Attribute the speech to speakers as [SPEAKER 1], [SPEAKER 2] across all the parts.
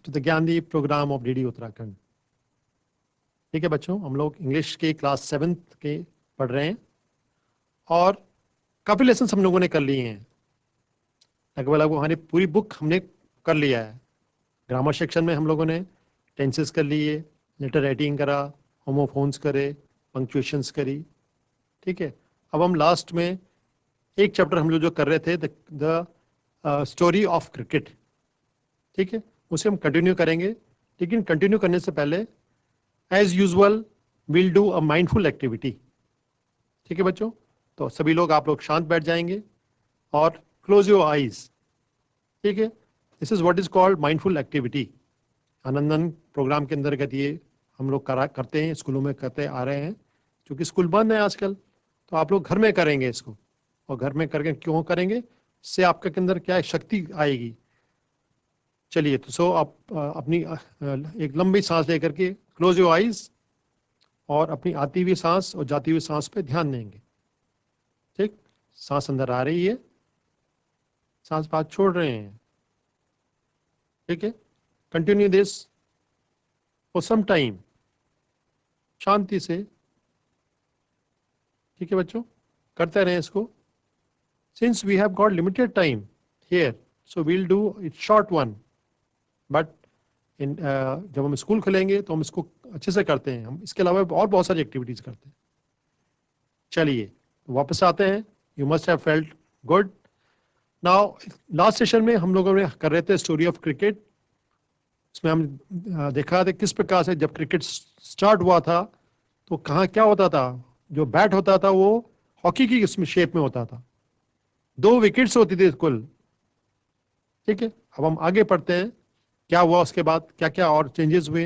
[SPEAKER 1] to the Gyandeep programme of DD Uttarakhand. ठीक है बच्चों, हम लोग इंग्लिश के क्लास 7th के पढ़ रहे हैं और काफ़ी लेसन हम लोगों ने कर लिए हैं। लगभग हमारी पूरी बुक हमने कर लिया है। ग्रामर सेक्शन में हम लोगों ने टेंसेस कर लिए, लेटर राइटिंग करा, होमोफोन्स करे, पंक्चुएशंस करी। ठीक है, अब हम लास्ट में एक चैप्टर हम लोग जो कर रहे थे, द स्टोरी ऑफ क्रिकेट। ठीक है, उसे हम कंटिन्यू करेंगे, लेकिन कंटिन्यू करने से पहले as usual will do a mindful activity. ठीक है बच्चों, तो सभी लोग आप लोग शांत बैठ जाएंगे और क्लोज योर आईज। ठीक है, this is what is called mindful activity. Anandan programme के अंतर्गत ये हम लोग करते हैं, स्कूलों में करते आ रहे हैं। क्योंकि स्कूल बंद है आजकल, तो आप लोग घर में करेंगे इसको। और घर में करके क्यों करेंगे, इससे आपके अंदर क्या शक्ति आएगी। चलिए, तो सो आप अपनी एक लंबी सांस लेकर के क्लोज योर आईज और अपनी आती हुई सांस और जाती हुई सांस पे ध्यान देंगे। ठीक, सांस अंदर आ रही है, सांस बाहर छोड़ रहे हैं। ठीक है, continue this for some time, शांति से। ठीक है बच्चों, करते रहें इसको। Since we have got limited time here, so we'll do it short one, but जब हम स्कूल खुलेंगे तो हम इसको अच्छे से करते हैं। हम इसके अलावा और बहुत सारी एक्टिविटीज करते हैं। चलिए वापस आते हैं। You must have felt good. Now last session में हम लोगों ने कर रहे थे स्टोरी ऑफ क्रिकेट। इसमें हम देखा था किस प्रकार से जब क्रिकेट स्टार्ट हुआ था तो कहाँ क्या होता था। जो बैट होता था वो हॉकी की इसमें शेप में होता था, 2 विकेट्स होती थी कुल। ठीक है, अब हम आगे पढ़ते हैं क्या हुआ उसके बाद, क्या क्या और चेंजेस हुए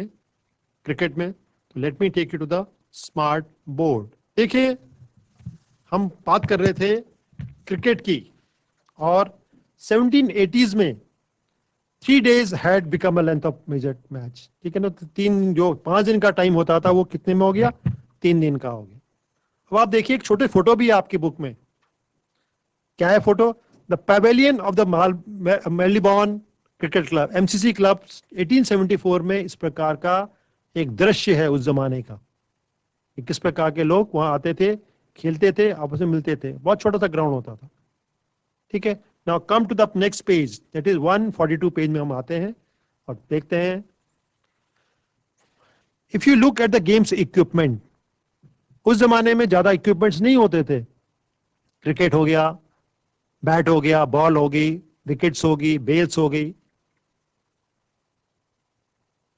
[SPEAKER 1] क्रिकेट में। तो let me take you to the smart board. देखिए, हम बात कर रहे थे क्रिकेट की और 1780s में 3 days had become a length of major match. ठीक है ना, तो 5 दिन का टाइम होता था वो कितने में हो गया, 3 दिन का हो गया। अब आप देखिए, एक छोटे फोटो भी है आपकी बुक में। क्या है photo? The pavilion of the Melbourne cricket club, MCC club. 1874 में इस प्रकार का एक दृश्य है उस जमाने का। किस प्रकार के लोग वहां आते थे, खेलते थे, आपस में मिलते थे। बहुत छोटा सा ग्राउंड होता था। ठीक है, now come to the next page, that is 142 page में हम आते हैं और देखते हैं। If you look at the games equipment, उस जमाने में ज्यादा इक्विपमेंट्स नहीं होते थे। क्रिकेट हो गया, बैट हो गया, बॉल हो गई, विकेट्स हो गई, बेल्स हो गई।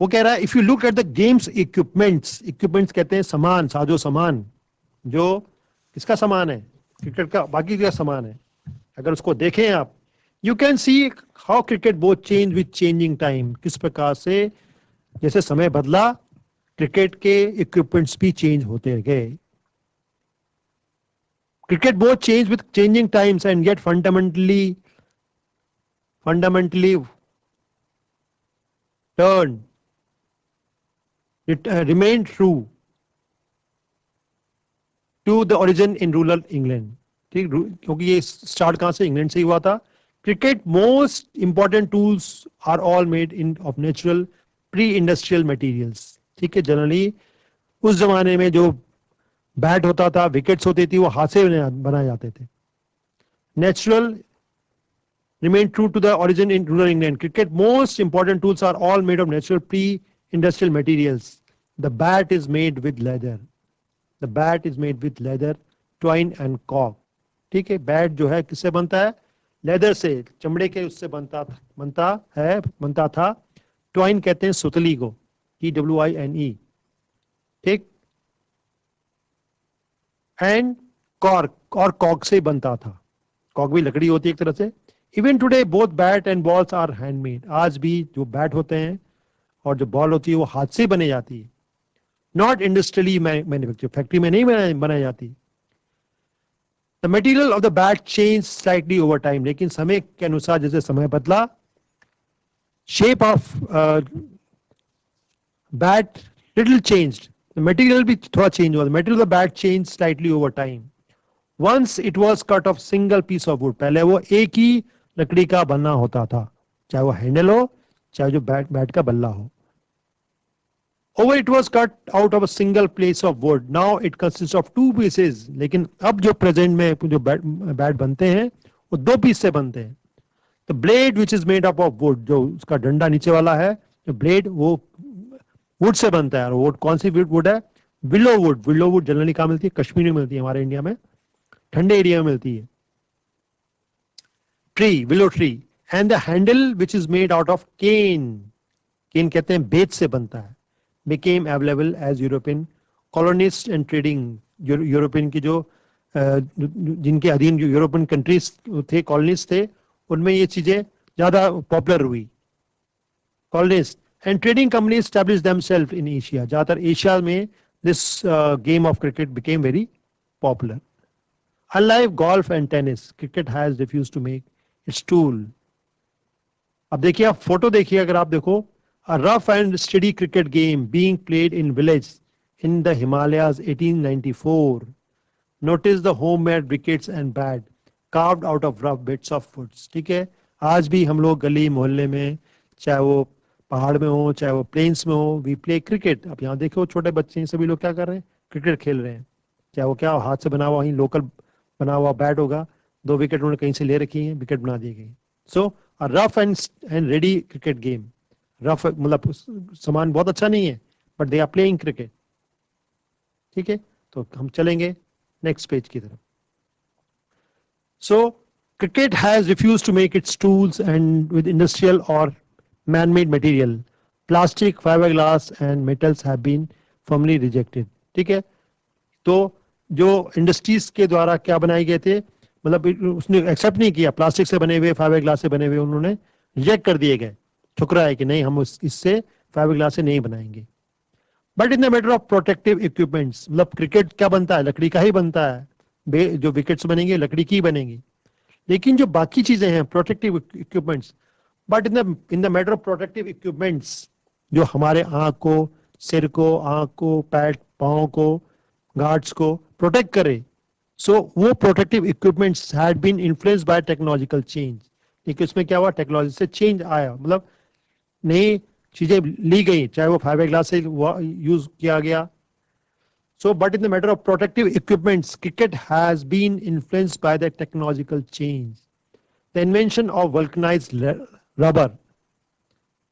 [SPEAKER 1] वो कह रहा है if you look at the games equipments, equipments कहते हैं सामान, साजो सामान, जो किसका सामान है, क्रिकेट का, बाकी का सामान है। अगर उसको देखें आप, you can see how cricket both change with changing time. किस प्रकार से जैसे समय बदला, क्रिकेट के इक्विपमेंट्स भी चेंज होते गए। Cricket both change with changing times and yet fundamentally turn remain true to the origin in rural England। ठीक, क्योंकि ये स्टार्ट कहां से, इंग्लैंड से ही हुआ था। Cricket most important tools are all made in of natural pre industrial materials. ठीक है, जनरली उस जमाने में जो बैट होता था, विकेट्स होती थी, वो हाथ से बनाए जाते थे। Natural remain true to the origin in rural England। Cricket most important tools are all made of natural pre-industrial materials। The bat is made with leather। The bat is made with leather, twine and cork। ठीक है, bat जो है किससे बनता है, leather से, चमड़े के उससे बनता था। ट्वाइन कहते हैं सुतली को, TWINE। ठीक, एंड कॉर्क, और कॉर्क से बनता था। कॉर्क भी लकड़ी होती है एक तरह से। Even today both bat and balls are handmade. आज भी जो बैट होते हैं और जो बॉल होती है वो हाथ से बनी जाती है, नॉट इंडस्ट्रियली मैन्युफैक्चर, फैक्ट्री में नहीं बनाई जाती। The material of the bat change slightly over time. लेकिन समय के अनुसार जैसे समय बदला, shape of bat little changed, material भी थोड़ा चेंज हुआ। Material of the bat change slightly over time. Once it was cut of single piece of wood. पहले वो एक ही लकड़ी का बनना होता था, चाहे वो हैंडल हो, चाहे जो बैट का बल्ला हो. Over it was cut out of a single piece of wood. Now it consists of two pieces. लेकिन अब जो प्रेजेंट में जो बैट बनते हैं वो दो पीस से बनते हैं. The blade which is made up of wood, जो उसका डंडा नीचे वाला है, जो ब्लेड वो वुड से बनता है. और वुड कौन सी वुड है? Willow would. Willow would generally कहाँ मिलती है? कश्मीर में मिलती है, हमारे इंडिया में ठंडे एरिया में मिलती है. Tree, willow tree. And the handle which is made out of cane. Cane कहते हैं बेच से बनता है. became available as European colonists and trading. European की जो जिनके अधीन जो यूरोपियन कंट्रीज थे, कॉलोनीज थे, उनमें ये चीजें ज्यादा पॉपुलर हुई. Colonist and trading company establish themselves in Asia. ज्यादातर एशिया में this game of cricket became very popular. Unlike golf and tennis, cricket has refused to make its tool. अब देखिए, आप फोटो देखिए, अगर आप देखो, a rough and steady cricket game being played in village in the Himalayas 1894. Notice the homemade wickets and bat carved out of rough bits of wood. ठीक है, आज भी हम लोग गली मोहल्ले में, चाहे वो पहाड़ में हो चाहे वो प्लेन्स में हो, वी प्ले क्रिकेट. अब यहाँ देखो छोटे बच्चे सभी लोग क्या कर रहे हैं? क्रिकेट खेल रहे हैं. चाहे वो क्या हाथ से बना हुआ, वहीं लोकल बना हुआ बैट होगा, दो विकेट उन्होंने कहीं से ले रखी है, विकेट बना दी गई. So a rough and ready cricket game. Rough मतलब सामान बहुत अच्छा नहीं है, but they are playing cricket. ठीक है, तो हम चलेंगे नेक्स्ट पेज की तरफ. So cricket has refuse to make its tools and with industrial और man-made material, plastic, fiberglass and metals have been firmly rejected. ठीक है, तो जो इंडस्ट्रीज के द्वारा क्या बनाए गए थे, मतलब उसने एक्सेप्ट नहीं किया. प्लास्टिक से बने हुए, फाइबर ग्लास से बने हुए उन्होंने रिजेक्ट कर दिए गए, ठुकराया कि नहीं, हम इससे फाइबर ग्लास से नहीं बनाएंगे. But in the matter of protective equipments, मतलब क्रिकेट क्या बनता है? लकड़ी का ही बनता है. जो विकेट्स बनेंगे लकड़ी की बनेंगी. लेकिन जो बाकी चीजें हैं protective equipments, but in the matter of protective equipments, जो हमारे आंख को, सिर को, आंख को, पैर पाँव को, गार्ड्स को प्रोटेक्ट करे, सो वो protective equipments had been influenced by technological change. लेकिन उसमें क्या हुआ? टेक्नोलॉजी से चेंज आया, मतलब नई चीजें ली गई, चाहे वो फाइबर ग्लास से यूज किया गया. So but in the matter of protective equipments, cricket has been influenced by the technological change. The invention of vulcanised rubber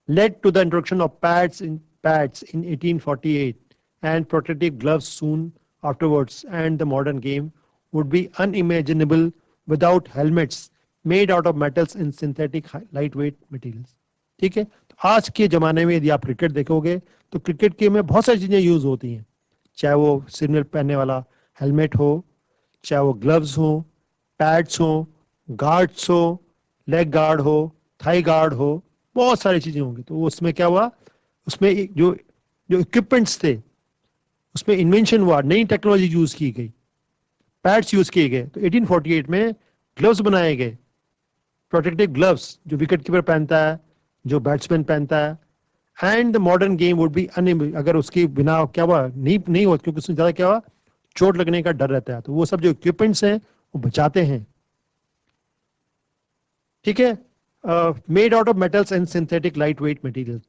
[SPEAKER 1] led to the introduction of pads in 1848 and protective gloves soon afterwards, and the modern game would be unimaginable without helmets made out of metals and synthetic lightweight materials. ठीक है, तो आज के जमाने में यदि आप cricket देखोगे तो क्रिकेट के में बहुत सारी चीजें यूज होती हैं, चाहे वो सिर में पहनने वाला हेलमेट हो, चाहे वो ग्लव्स हो, पैड्स हो, गार्ड्स हो, लेग गार्ड हो, थाई गार्ड हो, बहुत सारी चीजें होंगी. तो उसमें क्या हुआ? उसमें जो इक्विपमेंट्स थे उसमें इन्वेंशन हुआ, नई टेक्नोलॉजी यूज की गई, पैड्स यूज किए गए. तो 1848 में ग्लव्स बनाए गए, प्रोटेक्टिव ग्लव्स, जो विकेट कीपर पहनता है, जो बैट्समैन पहनता है. And the modern game would be अगर उसके बिना क्या हुआ, नहीं हुआ, क्योंकि उसमें ज्यादा क्या हुआ, चोट लगने का डर रहता है. तो वो सब जो इक्विपमेंट्स हैं वो बचाते हैं. ठीक है, made out of metals and synthetic light weight material.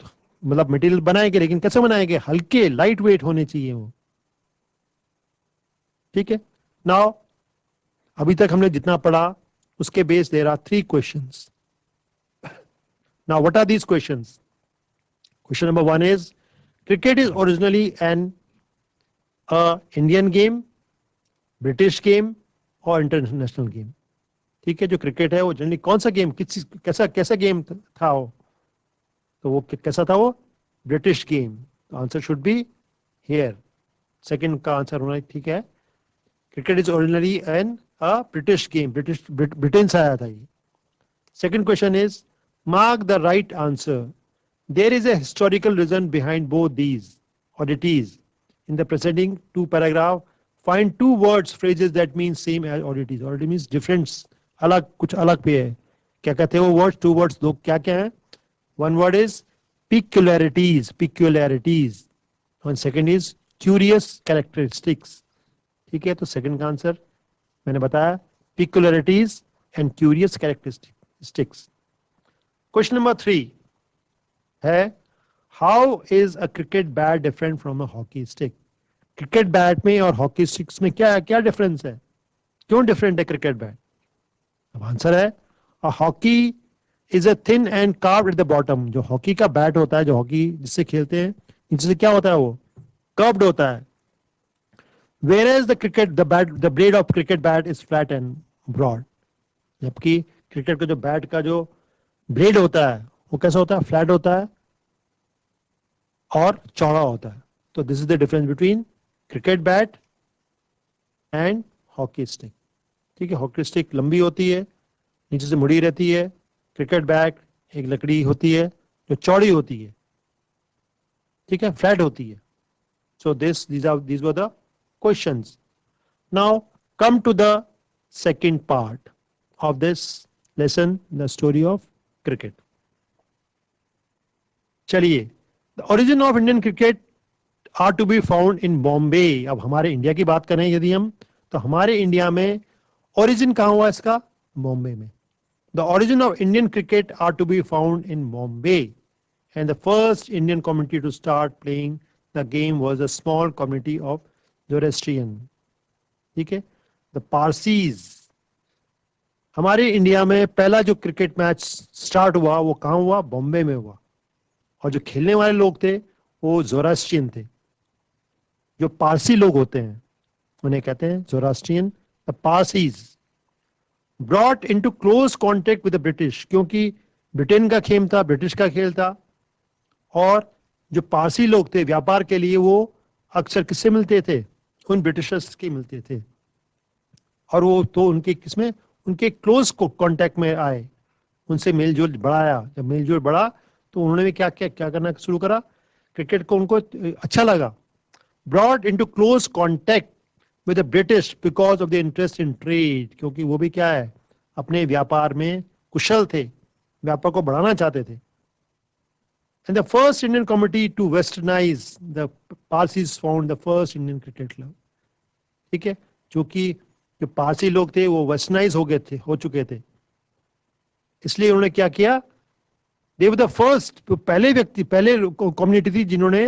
[SPEAKER 1] मतलब मटेरियल बनाएंगे, लेकिन कैसे बनाएंगे? हल्के, लाइट वेट होने चाहिए वो. ठीक है, नाउ अभी तक हमने जितना पढ़ा उसके base there are 3 questions. Now what are these questions? Question number 1 is, cricket is originally an Indian game, British game और इंटरनेशनल गेम. ठीक है, जो क्रिकेट है वो जनरली कौन सा गेम, कैसा गेम था वो? तो वो कैसा था? वो ब्रिटिश गेम. तो answer should be here. Second का आंसर होना ठीक है. Cricket is originally an a British game, Britain से आया था ये. Second question is, mark the right answer. There is a historical reason behind both these oddities. In the preceding 2 paragraph, find 2 words, phrases that mean same as oddities. Oddity means difference, अलग, कुछ अलग पे है. क्या कहते हैं वो words? 2 words, दो क्या क्या है? One word is peculiarities, and second is curious characteristics. ठीक है, तो सेकंड का आंसर मैंने बताया, peculiarities and curious characteristics. Question number 3, है how is a cricket bat different from a hockey stick. Cricket bat में और हॉकी स्टिक्स में क्या क्या डिफरेंस है, क्यों डिफरेंट है क्रिकेट बैट? अब आंसर है hockey is a thin and carved at the bottom. जो हॉकी का बैट होता है, जो हॉकी जिससे खेलते हैं, नीचे से क्या होता है, वो कर्व्ड होता है. Whereas the blade of cricket bat is flat and broad. जबकि क्रिकेट का जो बैट का जो ब्लेड होता है वो कैसा होता है, फ्लैट होता है और चौड़ा होता है. तो this is the difference between cricket bat and hockey stick. ठीक है, हॉकी स्टिक लंबी होती है, नीचे से मुड़ी रहती है. क्रिकेट बैट एक लकड़ी होती है जो चौड़ी होती है, ठीक है, फ्लैट होती है. सो these were the questions. Now come to the second part of this lesson, the story of cricket. चलिए, the origin of Indian cricket are to be found in Bombay. अब हमारे इंडिया की बात करें यदि हम, तो हमारे इंडिया में ओरिजिन कहाँ हुआ इसका, बॉम्बे में. The origin of Indian cricket are to be found in Bombay, and the first Indian community to start playing the game was a small community of Zoroastrian. ठीक है, द पारसीज. हमारे India में पहला जो क्रिकेट मैच स्टार्ट हुआ वो कहाँ हुआ, बॉम्बे में हुआ. और जो खेलने वाले लोग थे वो जोरास्ट्रियन थे. जो पारसी लोग होते हैं उन्हें कहते हैं Zoroastrian. The Parsis brought into close contact with the British, क्योंकि ब्रिटेन का खेल था, ब्रिटिश का खेल था. और जो पारसी लोग थे व्यापार के लिए वो अक्सर किससे मिलते थे, उन ब्रिटिशर्स के मिलते थे. और वो तो उनके किसमें, उनके क्लोज कांटेक्ट में आए, उनसे मेलजोल बढ़ाया. जब मेलजोल बढ़ा तो उन्होंने भी क्या क्या क्या करना शुरू करा, क्रिकेट को उनको अच्छा लगा. Brought into close contact with the British because of the interest in trade, क्योंकि वो भी क्या है, अपने व्यापार में कुशल थे, व्यापार को बढ़ाना चाहते थे. And the first Indian committee to westernize the Parsis found the first Indian cricket club. ठीक है, क्योंकि जो पारसी लोग थे वो वेस्टर्नाइज हो चुके थे, इसलिए उन्होंने क्या किया, they were the first, पहले कम्युनिटी थी जिन्होंने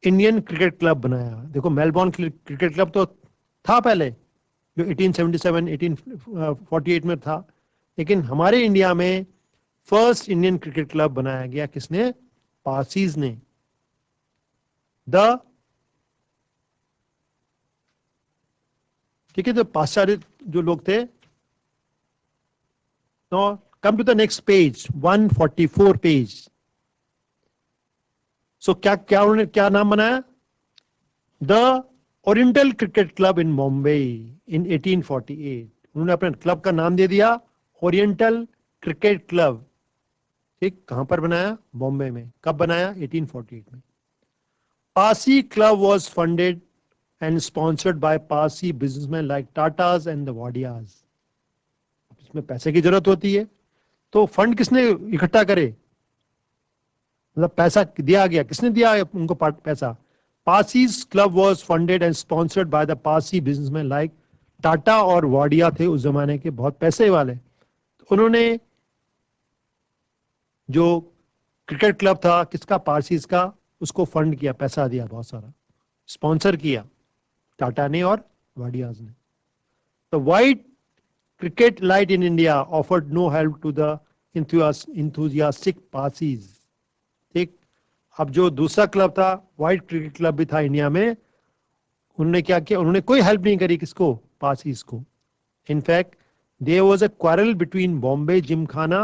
[SPEAKER 1] इंडियन क्रिकेट क्लब बनाया. देखो मेलबॉर्न क्रिकेट क्लब तो था पहले, जो 1877 1848 में था, लेकिन हमारे इंडिया में फर्स्ट इंडियन क्रिकेट क्लब बनाया गया किसने, पारसीज ने. ठीक है, तो पाश्चात्य जो लोग थे. Now come to the next page, 144 page. So क्या उन्होंने क्या नाम बनाया, the oriental cricket club in Bombay in 1848. उन्होंने अपने क्लब का नाम दे दिया ओरिएंटल क्रिकेट क्लब. ठीक, कहां पर बनाया, बॉम्बे में. कब बनाया, 1848 में. Parsi club was funded and sponsored by Parsi businessmen like Tatas and the Wadias. इसमें पैसे की जरूरत होती है, तो फंड किसने इकट्ठा करे, मतलब पैसा दिया गया, किसने दिया उनको पैसा. Parsis club was funded and sponsored by the Parsi businessmen like Tata और वाडिया थे उस जमाने के बहुत पैसे वाले. तो उन्होंने जो क्रिकेट क्लब था किसका, पारसीज का, उसको फंड किया, पैसा दिया, बहुत सारा स्पॉन्सर किया टाटा ने और वाडियाज ने. The white cricket elite in India offered no help to the enthusiastic Parsis. ठीक, अब जो दूसरा क्लब था, वाइट क्रिकेट क्लब भी था इंडिया में, उन्होंने क्या किया, उन्होंने कोई हेल्प नहीं करी किसको, पारसीज को. In fact there was a quarrel between Bombay Gymkhana,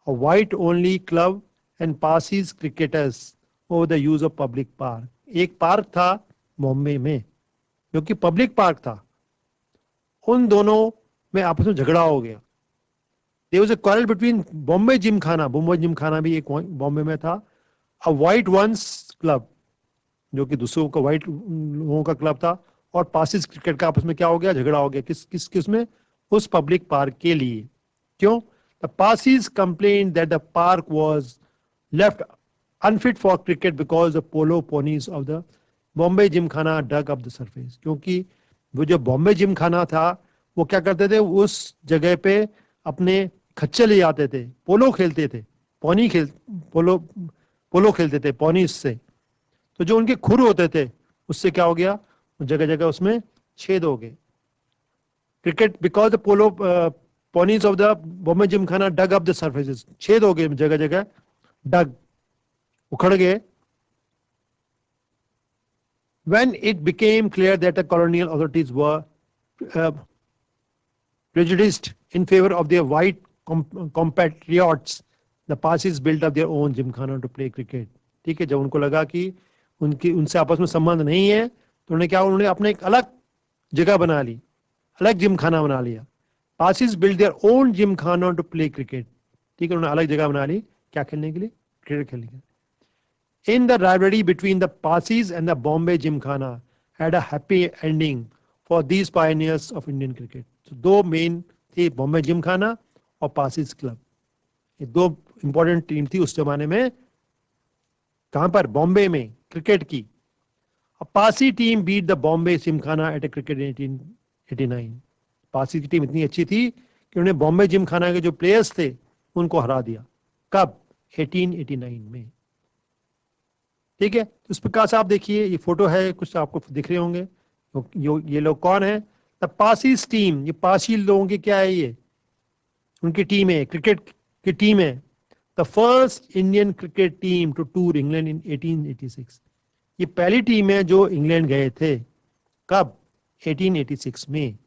[SPEAKER 1] a white only club, and Parsis cricketers over the use of public park. एक पार्क था बॉम्बे में जो कि पब्लिक पार्क था, उन दोनों में आपस में झगड़ा हो गया. There was a quarrel between Bombay Gymkhana भी एक बॉम्बे में था, अ वाइट वंस क्लब जो कि दूसरों का वाइट लोगों का क्लब था, और पारसीज क्रिकेट का आपस में क्या हो गया, झगड़ा हो गया. किस में, उस पब्लिक पार्क के लिए. क्यों, the Parsis complain that the park was left unfit for cricket because the polo ponies of the Bombay Gymkhana dug up the surface. क्योंकि वो जो बॉम्बे जिमखाना था वो क्या करते थे, उस जगह पे अपने खच्चे ले जाते थे, पोलो खेलते थे, पोलो खेलते थे पॉनी से, तो जो उनके खुर होते थे उससे क्या हो गया, जगह जगह उसमें छेद हो गए. Cricket because the polo ponies of the Bombay Gymkhana dug up the surfaces, छेद हो गए जगह जगह, डग उखड़ गए. When it became clear that the colonial authorities were prejudiced in favor of their white compatriots, the Parsis built up their own gymkhana to play cricket. ठीक है, जब उनको लगा कि उनसे आपस में संबंध नहीं है तो उन्होंने क्या, उन्होंने अपने एक अलग जगह बना ली, अलग जिमखाना बना लिया. Parsis built their own gymkhana to play cricket. ठीक है, उन्होंने अलग जगह बना ली, क्या खेलने के लिए, क्रिकेट खेलने के लिए. In the rivalry between the Parsis and the Bombay Gymkhana had a happy ending for these pioneers of Indian cricket. So दो मेन थी, बॉम्बे जिमखाना और पासिस क्लब. ये दो इंपॉर्टेंट टीम थी उस जमाने में. कहां पर, बॉम्बे में, क्रिकेट की. Parsi team beat the Bombay Gymkhana at a cricket in 1889. Parsi की टीम इतनी अच्छी थी कि उन्हें बॉम्बे जिमखाना के जो प्लेयर्स थे उनको हरा दिया. कब, 1889 में. ठीक है, तो इस प्रकार से आप देखिए, ये फोटो है, कुछ आपको दिख रहे होंगे. ये लोग कौन है, द पासीस टीम. ये पासी लोगों की क्या है, ये उनकी टीम है, क्रिकेट की टीम है. The first Indian cricket team to tour England in 1886. ये पहली टीम है जो इंग्लैंड गए थे. कब, 1886 में.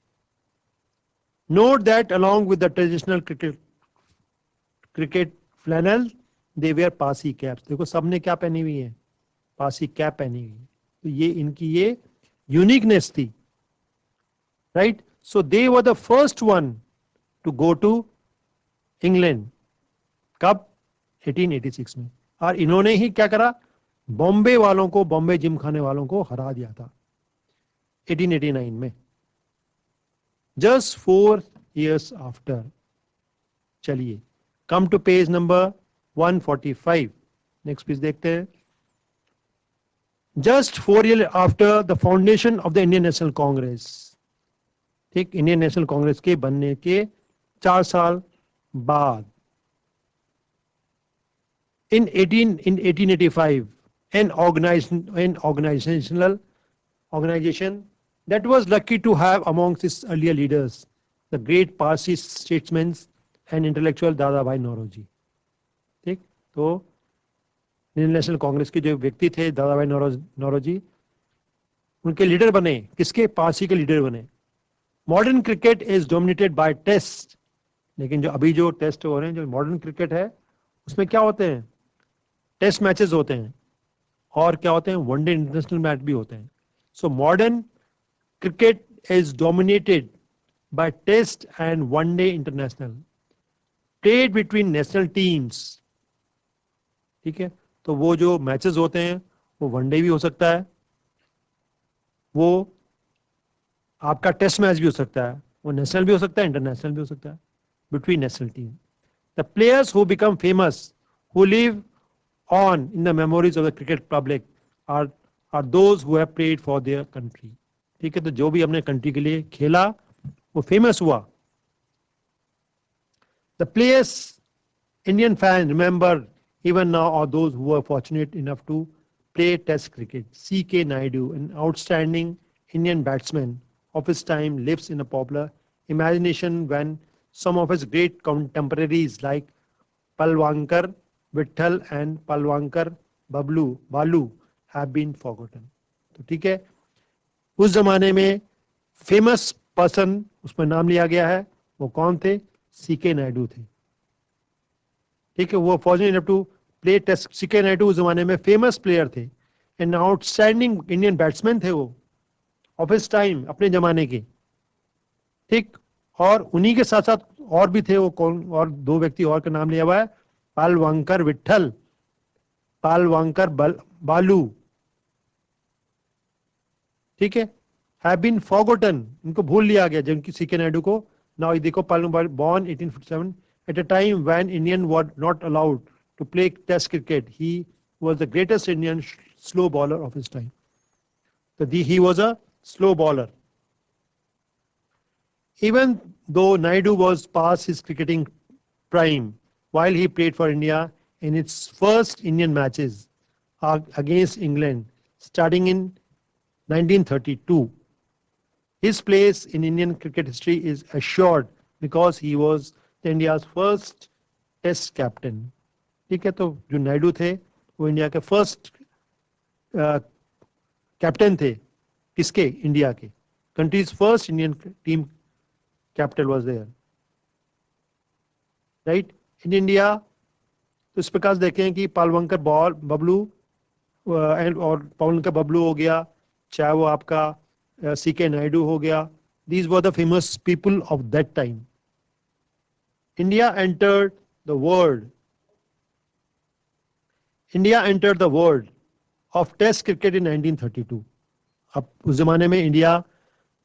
[SPEAKER 1] Note that along with the traditional cricket flannel they wore Parsi caps. देखो सबने क्या पहनी हुई है, पासी कैप पहनी हुई. तो ये इनकी ये यूनिकनेस थी, right. So they were the first one to go to England. कब, 1886 में. और इन्होंने ही क्या करा, बॉम्बे वालों को, बॉम्बे जिमखाने वालों को हरा दिया था 1889 में. Just 4 years after. चलिए, come to page number 145. Next page देखते हैं. Just 4 years after the foundation of the Indian National Congress, ठीक, इंडियन नेशनल कांग्रेस के बनने के 4 साल बाद, in 1885, an organization that was lucky to have amongst its earlier leaders the great Parsi statesman and intellectual Dadabhai Naoroji. ठीक, तो इंडियन नेशनल कांग्रेस के जो व्यक्ति थे दादाभाई नौरोजी, उनके लीडर बने. किसके, पारसी के लीडर बने. Modern cricket is dominated by test. लेकिन जो अभी जो टेस्ट हो रहे हैं, जो मॉडर्न क्रिकेट है, उसमें क्या होते हैं, टेस्ट मैचेस होते हैं, और क्या होते हैं, वनडे इंटरनेशनल मैच भी होते हैं. So modern cricket is dominated by test and one day international played between national teams. ठीक है, तो वो जो मैचेस होते हैं वो वनडे भी हो सकता है, वो आपका टेस्ट मैच भी हो सकता है, वो नेशनल भी हो सकता है, इंटरनेशनल भी हो सकता है, between national team. The players who become famous, who live on in the memories of the cricket public are those who have played for their country. ठीक है, तो जो भी अपने कंट्री के लिए खेला वो फेमस हुआ. The players Indian fans remember even now are those who were fortunate enough to play test cricket. C.K. Naidu, an outstanding Indian batsman of his time, lives in a popular imagination when some of his great contemporaries like Palwankar Vittal and Palwankar Balu have been forgotten. तो ठीक है, उस जमाने में famous person उसमें नाम लिया गया है, वो कौन थे, सीके नायडू थे. ठीक है, वो fortunate enough to play test. CK Nayudu उस जमाने में फेमस प्लेयर थे, एंड आउटस्टैंडिंग इंडियन बैट्समैन थे वो ऑफ हिज टाइम, अपने जमाने के. ठीक, और उन्हीं के साथ साथ और भी थे, वो कौन, और 2 व्यक्ति और का नाम लिया हुआ है, पालवांकर विठल, पालवांकर बालू. ठीक है, हैव बीन फॉरगॉटन, इनको भूल लिया गया जिनकी सीके नायडू को. नाउ देखो, born 1857 at a time when Indian were not allowed to play test cricket. He was the greatest Indian slow bowler of his time. So he was a slow bowler. Even though Naidu was past his cricketing prime, while he played for India, in its first Indian matches against England starting in 1932. His place in Indian cricket history is assured because he was India's first test captain. ठीक है, तो जो नायडू थे वो India के first captain थे. किसके? India के. Country's first Indian team captain was there, right, in India. तो इस प्रकार देखें कि पालवंकर बबलू और पालवंकर बबलू हो गया, चाहे वो आपका सीके नायडू हो गया. These were the famous people of that time. India entered the world of test cricket in 1932. अब उस जमाने में इंडिया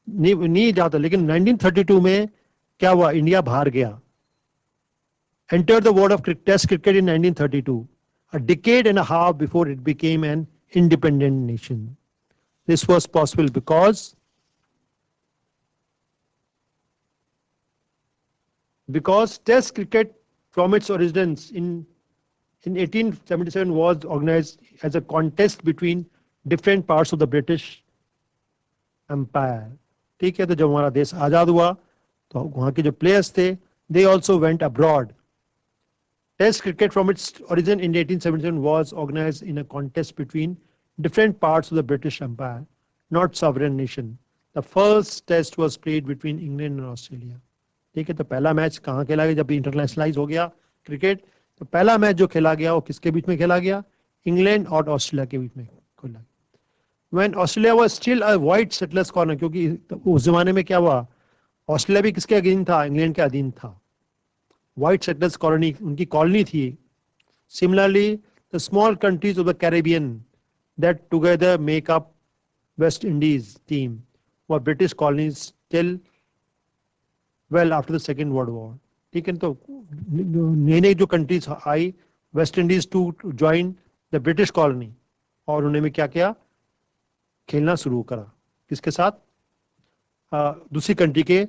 [SPEAKER 1] नहीं जाता, लेकिन 1932 में क्या हुआ? इंडिया बाहर गया. Entered the world of Test cricket in 1932, a decade and a half before it became an independent nation. This was possible because Test cricket from its origins in 1877 was organized as a contest between different parts of the British Empire. ठीक है, तो जब हमारा देश आजाद हुआ तो वहाँ के जो प्लेयर्स थे, they also went abroad. Test cricket from its origin in 1877 was organized in a contest between different parts of the British Empire, not sovereign nation. The first test was played between England and Australia. ठीक है, तो पहला match कहाँ खेला गया? जब internationalise हो गया क्रिकेट, तो पहला मैच जो खेला गया वो किसके बीच में खेला गया? इंग्लैंड और ऑस्ट्रेलिया के बीच में खेला गया. When Australia was still a white settlers colony, क्योंकि उस जमाने में क्या हुआ? ऑस्ट्रेलिया भी किसके अधीन था? इंग्लैंड के अधीन था. White settlers colony, उनकी कॉलोनी थी. Similarly, the small countries of the Caribbean that together make up West Indies team were British colonies till well after the Second World War. ठीक है, तो नई जो कंट्रीज आई West Indies to join the British colony, और उन्होंने क्या किया? खेलना शुरू करा. किसके साथ? दूसरी कंट्री के,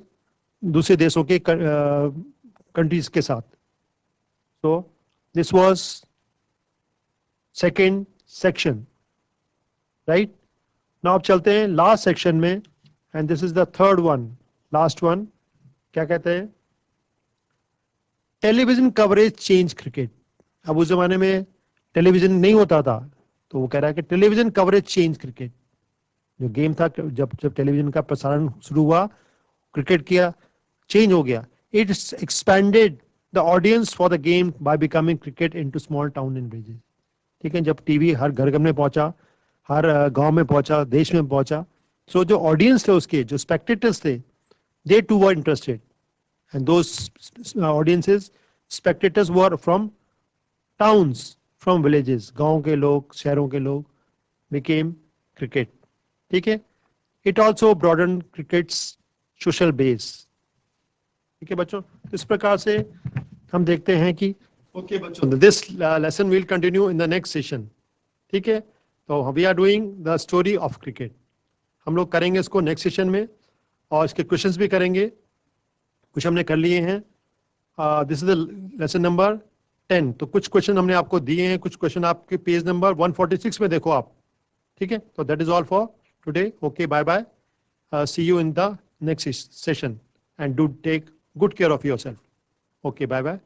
[SPEAKER 1] दूसरे देशों के कंट्रीज के साथ. So this was second section, right? Now अब चलते हैं लास्ट सेक्शन में, and this is the third one, last one. क्या कहते हैं? Television coverage change cricket. अब उस जमाने में टेलीविजन नहीं होता था, तो वो कह रहा है कि टेलीविजन कवरेज चेंज क्रिकेट. जो गेम था, जब टेलीविजन का प्रसारण शुरू हुआ, क्रिकेट किया चेंज हो गया. It expanded the audience for the game by becoming cricket into small town and villages. ठीक है, जब टीवी हर घर में पहुंचा, हर गांव में पहुंचा, देश में पहुंचा, so जो ऑडियंस थे उसके, जो स्पेक्टेटर्स थे, they too were interested, and those audiences, spectators were from towns, from villages, गांव के लोग, शहरों के लोग became cricket. ठीक है, it also broadened cricket's social base. ठीक है बच्चों, इस प्रकार से हम देखते हैं कि ओके बच्चों, this lesson will continue in the next session. ठीक है, तो we are doing the story of cricket. हम लोग करेंगे इसको नेक्स्ट सेशन में, और इसके क्वेश्चंस भी करेंगे. कुछ हमने कर लिए हैं. This is the lesson number 10. तो कुछ क्वेश्चन हमने आपको दिए हैं, कुछ क्वेश्चन आपके पेज नंबर 146 में देखो आप. ठीक है, तो that is all for today. Okay, bye bye. See you in the next session, and do take good care of yourself. Okay, bye bye.